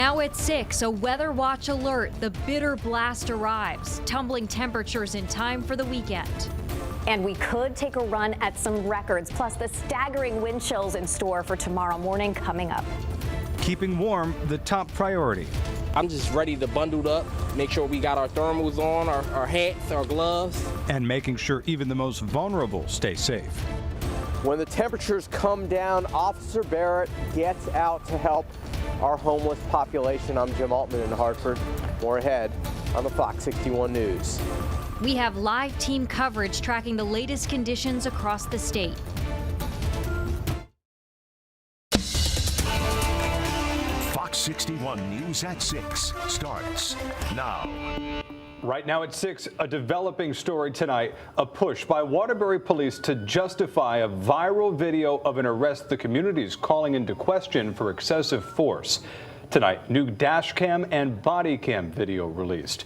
Now at 6, a weather watch alert. The bitter blast arrives, tumbling temperatures in time for the weekend. And we could take a run at some records, plus the staggering wind chills in store for tomorrow morning coming up. Keeping warm, the top priority. I'm just ready to bundle up, make sure we got our thermals on, our hats, our gloves. And making sure even the most vulnerable stay safe. When the temperatures come down, Officer Barrett gets out to help our homeless population. I'm Jim Altman in Hartford. More ahead on the Fox 61 News. We have live team coverage tracking the latest conditions across the state. Fox 61 News at 6 starts now. Right now at 6, a developing story tonight, a push by Waterbury police to justify a viral video of an arrest the community is calling into question for excessive force. Tonight, new dash cam and body cam video released.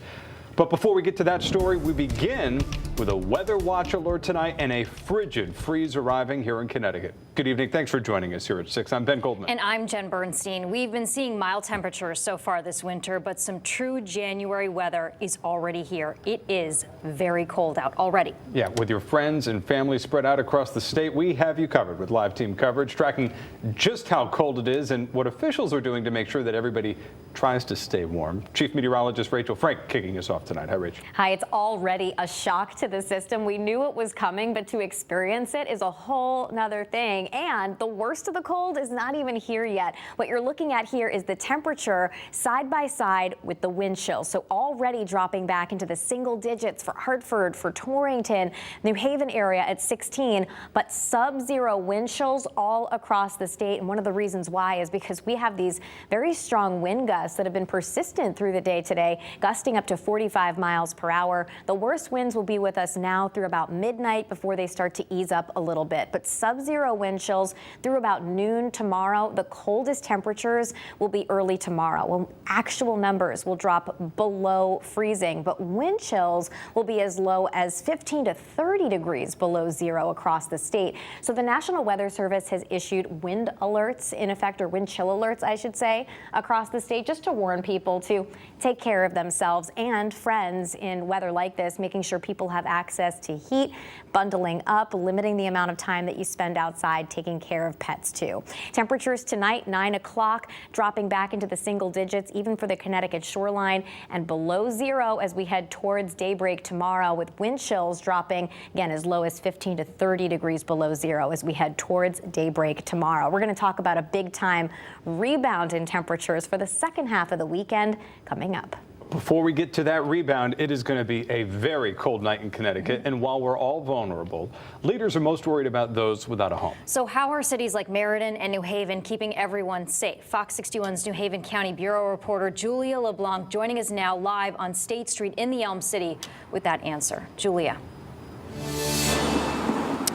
But before we get to that story, we begin with a weather watch alert tonight and a frigid freeze arriving here in Connecticut. Good evening. Thanks for joining us here at 6. I'm Ben Goldman. And I'm Jen Bernstein. We've been seeing mild temperatures so far this winter, but some true January weather is already here. It is very cold out already. Yeah, with your friends and family spread out across the state, we have you covered with live team coverage, tracking just how cold it is and what officials are doing to make sure that everybody tries to stay warm. Chief Meteorologist Rachel Frank kicking us off tonight. Hi, Rachel. Hi, it's already a shock to the system. We knew it was coming, but to experience it is a whole nother thing. And the worst of the cold is not even here yet. What you're looking at here is the temperature side by side with the wind chill. So already dropping back into the single digits for Hartford, for Torrington, New Haven area at 16, but sub-zero wind chills all across the state. And one of the reasons why is because we have these very strong wind gusts that have been persistent through the day today, gusting up to 45 miles per hour. The worst winds will be with us now through about midnight before they start to ease up a little bit. But sub-zero wind chills through about noon tomorrow. The coldest temperatures will be early tomorrow. Well, actual numbers will drop below freezing, but wind chills will be as low as 15 to 30 degrees below zero across the state. So the National Weather Service has issued wind alerts in effect, or wind chill alerts, I should say, across the state, just to warn people to take care of themselves and friends in weather like this, making sure people have access to heat, bundling up, limiting the amount of time that you spend outside, taking care of pets too. Temperatures tonight, 9 o'clock, dropping back into the single digits, even for the Connecticut shoreline, and below zero as we head towards daybreak tomorrow, with wind chills dropping again as low as 15 to 30 degrees below zero as we head towards daybreak tomorrow. We're going to talk about a big time rebound in temperatures for the second half of the weekend coming up. Before we get to that rebound, it is going to be a very cold night in Connecticut. And while we're all vulnerable, leaders are most worried about those without a home. So how are cities like Meriden and New Haven keeping everyone safe? Fox 61's New Haven County Bureau reporter Julia LeBlanc joining us now live on State Street in the Elm City with that answer. Julia.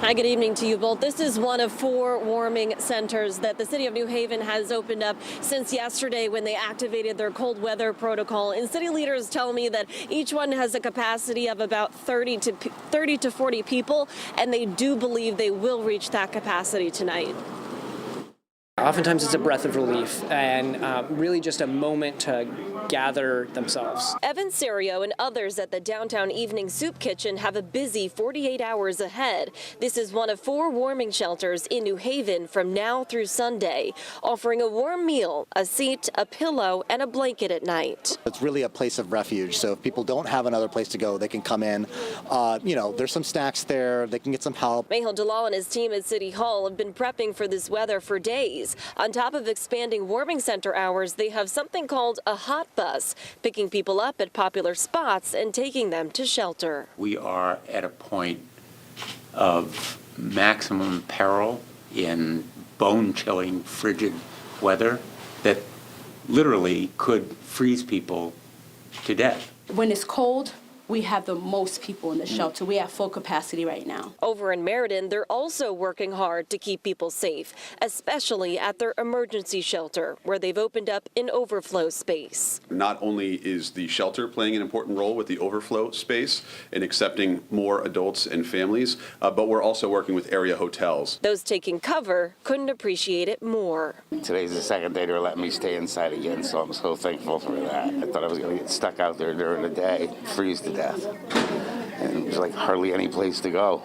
Hi, good evening to you both. This is one of 4 warming centers that the city of New Haven has opened up since yesterday when they activated their cold weather protocol. And city leaders tell me that each one has a capacity of about 30 to 40 people, and they do believe they will reach that capacity tonight. Oftentimes it's a breath of relief and really just a moment to gather themselves. Evan Serio and others at the Downtown Evening Soup Kitchen have a busy 48 hours ahead. This is one of 4 warming shelters in New Haven from now through Sunday, offering a warm meal, a seat, a pillow, and a blanket at night. It's really a place of refuge, so if people don't have another place to go, they can come in. There's some snacks there, they can get some help. Mayhill Dalal and his team at City Hall have been prepping for this weather for days. On top of expanding warming center hours, they have something called a hot bus, picking people up at popular spots and taking them to shelter. We are at a point of maximum peril in bone-chilling, frigid weather that literally could freeze people to death. When it's cold, we have the most people in the shelter. We have full capacity right now. Over in Meriden, they're also working hard to keep people safe, especially at their emergency shelter, where they've opened up an overflow space. Not only is the shelter playing an important role with the overflow space in accepting more adults and families, but we're also working with area hotels. Those taking cover couldn't appreciate it more. Today's the second day they're letting me stay inside again, so I'm so thankful for that. I thought I was going to get stuck out there during the day, freeze to death. And there's like hardly any place to go.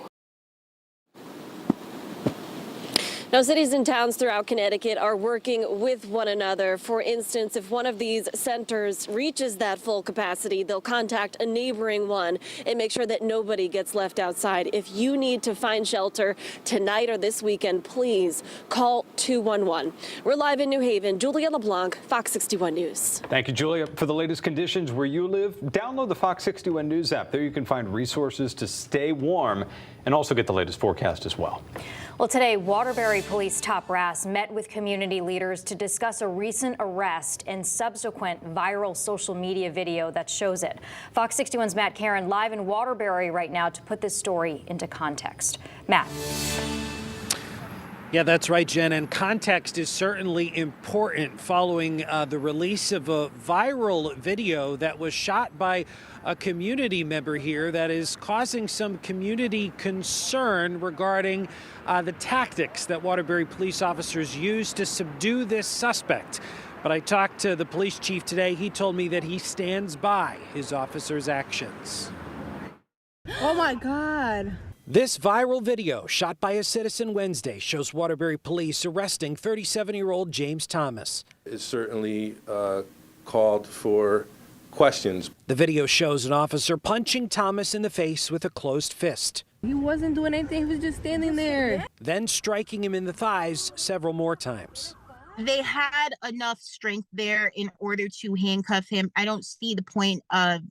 Now, cities and towns throughout Connecticut are working with one another. For instance, if one of these centers reaches that full capacity, they'll contact a neighboring one and make sure that nobody gets left outside. If you need to find shelter tonight or this weekend, please call 211. We're live in New Haven. Julia LeBlanc, Fox 61 News. Thank you, Julia. For the latest conditions where you live, download the Fox 61 News app. There you can find resources to stay warm and also get the latest forecast as well. Well, today, Waterbury Police top brass met with community leaders to discuss a recent arrest and subsequent viral social media video that shows it. Fox 61's Matt Karen live in Waterbury right now to put this story into context. Matt. Yeah, that's right, Jen. And context is certainly important following the release of a viral video that was shot by a community member here that is causing some community concern regarding the tactics that Waterbury police officers use to subdue this suspect. But I talked to the police chief today. He told me that he stands by his officers' actions. Oh, my God. This viral video shot by a citizen Wednesday shows Waterbury police arresting 37-year-old James Thomas. It certainly called for questions. The video shows an officer punching Thomas in the face with a closed fist. He wasn't doing anything. He was just standing there. Then striking him in the thighs several more times. They had enough strength there in order to handcuff him. I don't see the point of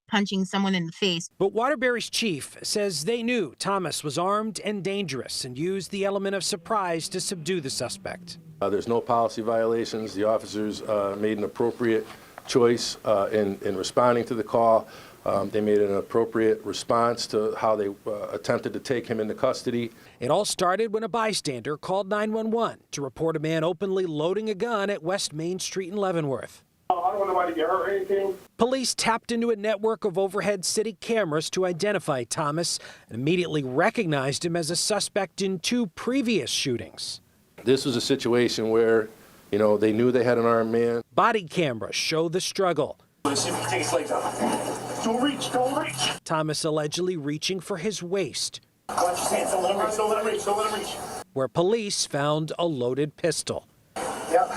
punching someone in the face. But Waterbury's chief says they knew Thomas was armed and dangerous and used the element of surprise to subdue the suspect. There's no policy violations. The officers made an appropriate choice in responding to the call. They made an appropriate response to how they attempted to take him into custody. It all started when a bystander called 911 to report a man openly loading a gun at West Main Street in Leavenworth. I don't want nobody to get hurt or anything. Police tapped into a network of overhead city cameras to identify Thomas and immediately recognized him as a suspect in 2 previous shootings. This was a situation where, they knew they had an armed man. Body cameras show the struggle. Let's see if he can take his legs out. Don't reach, don't reach. Thomas allegedly reaching for his waist. Watch his hands, don't let him reach, don't let him reach, don't let him reach. Where police found a loaded pistol. Yep.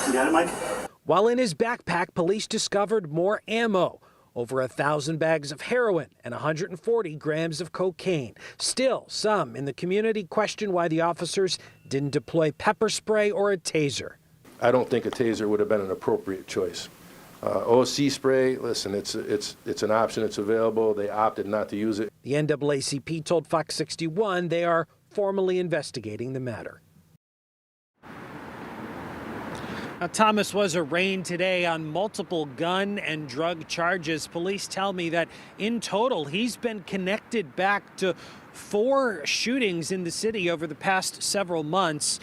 You got it, Mike? While in his backpack, police discovered more ammo, over 1,000 bags of heroin and 140 grams of cocaine. Still, some in the community question why the officers didn't deploy pepper spray or a taser. I don't think a taser would have been an appropriate choice. OC spray, listen, it's an option, it's available. They opted not to use it. The NAACP told Fox 61 they are formally investigating the matter. Now, Thomas was arraigned today on multiple gun and drug charges. Police tell me that in total, he's been connected back to 4 shootings in the city over the past several months.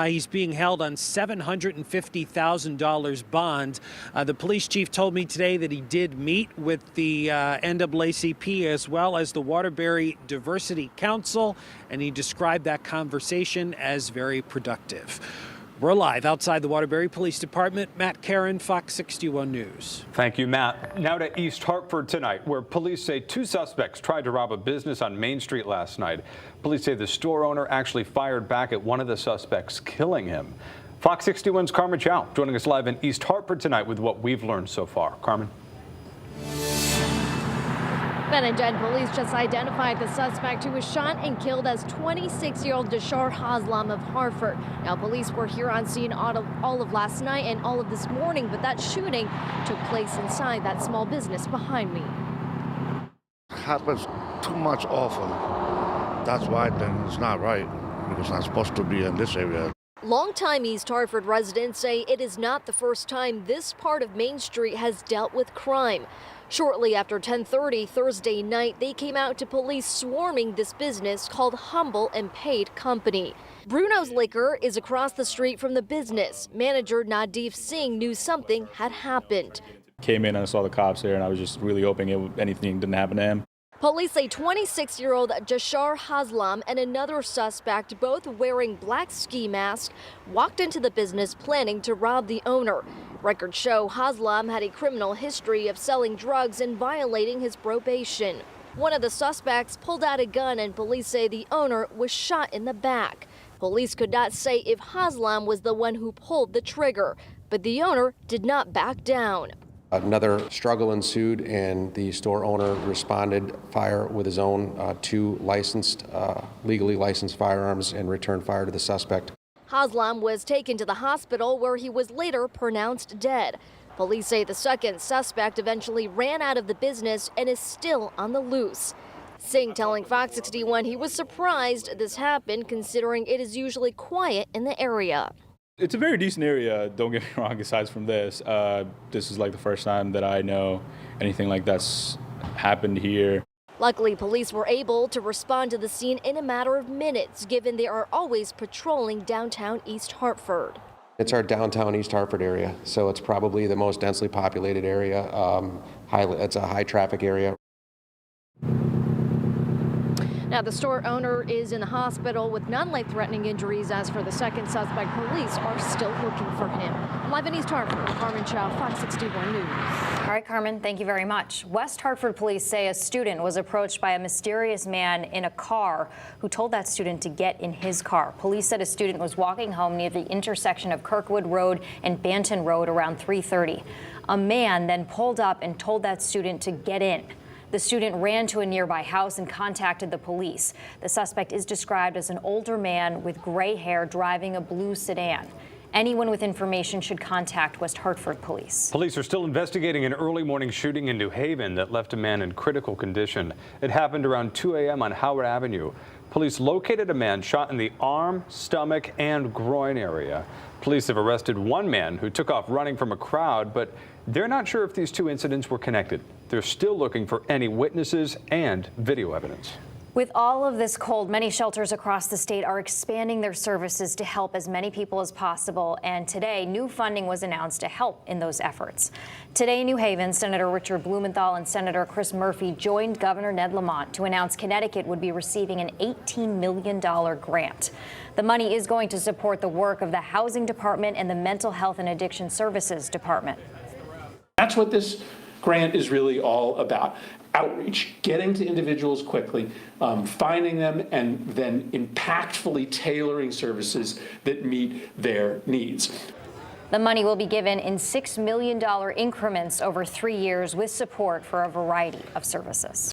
He's being held on $750,000 bond. The police chief told me today that he did meet with the NAACP as well as the Waterbury Diversity Council, and he described that conversation as very productive. We're live outside the Waterbury Police Department. Matt Karen, Fox 61 News. Thank you, Matt. Now to East Hartford tonight, where police say 2 suspects tried to rob a business on Main Street last night. Police say the store owner actually fired back at one of the suspects, killing him. Fox 61's Carmen Chow joining us live in East Hartford tonight with what we've learned so far. Carmen. Ben and Jen, police just identified the suspect who was shot and killed as 26-year-old Dashar Haslam of Hartford. Now, police were here on scene all of last night and all of this morning, but that shooting took place inside that small business behind me. Happens too much often. That's why then it's not right. Because it's not supposed to be in this area. Longtime East Hartford residents say it is not the first time this part of Main Street has dealt with crime. Shortly after 10:30 Thursday night, they came out to police swarming this business called Humble and Paid Company. Bruno's Liquor is across the street from the business. Manager Nadeef Singh knew something had happened. Came in and I saw the cops there, and I was just really hoping anything didn't happen to him. Police say 26-year-old Jashar Haslam and another suspect, both wearing black ski masks, walked into the business planning to rob the owner. Records show Haslam had a criminal history of selling drugs and violating his probation. One of the suspects pulled out a gun, and police say the owner was shot in the back. Police could not say if Haslam was the one who pulled the trigger, but the owner did not back down. Another struggle ensued, and the store owner responded fire with his own two legally licensed firearms and returned fire to the suspect. Haslam was taken to the hospital where he was later pronounced dead. Police say the second suspect eventually ran out of the business and is still on the loose. Singh telling Fox 61 he was surprised this happened, considering it is usually quiet in the area. It's a very decent area, don't get me wrong, aside from this. This is like the first time that I know anything like that's happened here. Luckily, police were able to respond to the scene in a matter of minutes, given they are always patrolling downtown East Hartford. It's our downtown East Hartford area, so it's probably the most densely populated area. It's a high traffic area. Now, the store owner is in the hospital with non-life-threatening injuries. As for the second suspect, police are still looking for him. Live in East Hartford, Carmen Chow, Fox 61 News. All right, Carmen, thank you very much. West Hartford police say a student was approached by a mysterious man in a car who told that student to get in his car. Police said a student was walking home near the intersection of Kirkwood Road and Banton Road around 3:30. A man then pulled up and told that student to get in. The student ran to a nearby house and contacted the police. The suspect is described as an older man with gray hair driving a blue sedan. Anyone with information should contact West Hartford police. Police are still investigating an early morning shooting in New Haven that left a man in critical condition. It happened around 2 a.m. on Howard Avenue. Police located a man shot in the arm, stomach, and groin area. Police have arrested one man who took off running from a crowd, but they're not sure if these two incidents were connected. They're still looking for any witnesses and video evidence. With all of this cold, many shelters across the state are expanding their services to help as many people as possible. And today, new funding was announced to help in those efforts. Today in New Haven, Senator Richard Blumenthal and Senator Chris Murphy joined Governor Ned Lamont to announce Connecticut would be receiving an $18 million grant. The money is going to support the work of the Housing Department and the Mental Health and Addiction Services Department. That's what this grant is really all about. Outreach, getting to individuals quickly, finding them, and then impactfully tailoring services that meet their needs. The money will be given in $6 million increments over 3 years with support for a variety of services.